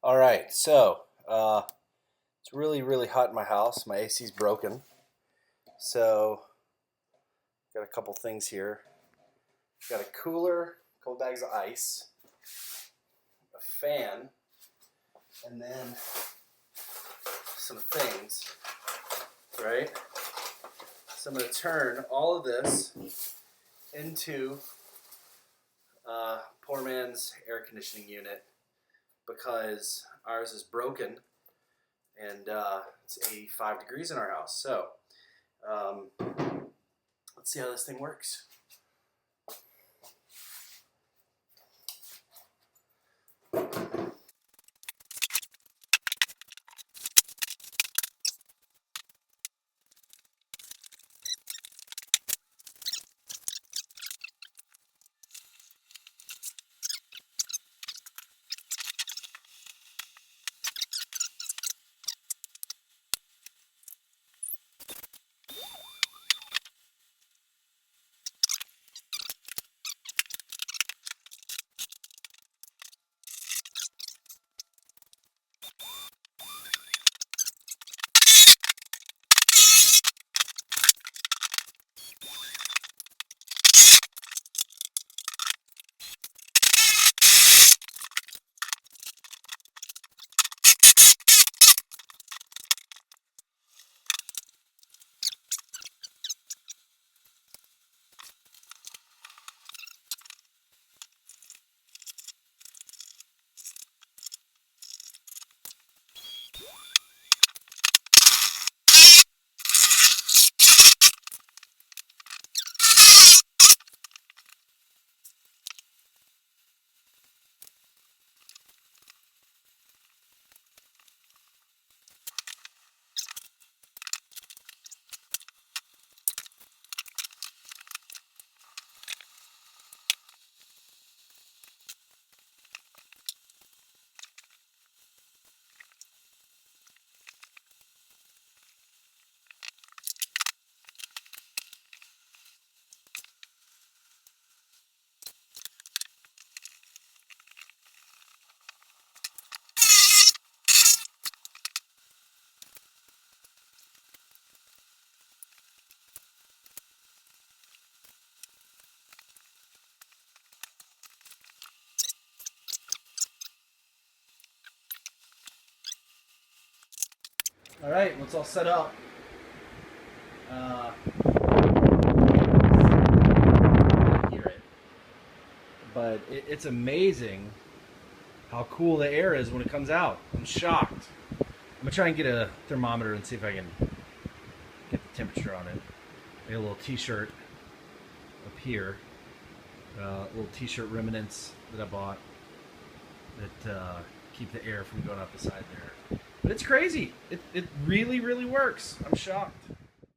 All right, so it's really, really hot in my house. My AC's broken. So, got a couple things here. Got a cooler, a couple bags of ice, a fan, and then some things, right? So I'm going to turn all of this into poor man's air conditioning unit because ours is broken and it's 85 degrees in our house. So let's see how this thing works. All right, well, it's all set up. Hear it, but it's amazing how cool the air is when it comes out. I'm shocked. I'm gonna try and get a thermometer and see if I can get the temperature on it. I got a little T-shirt up here, little T-shirt remnants that I bought that keep the air from going out the side there. But it's crazy. It really, really works. I'm shocked.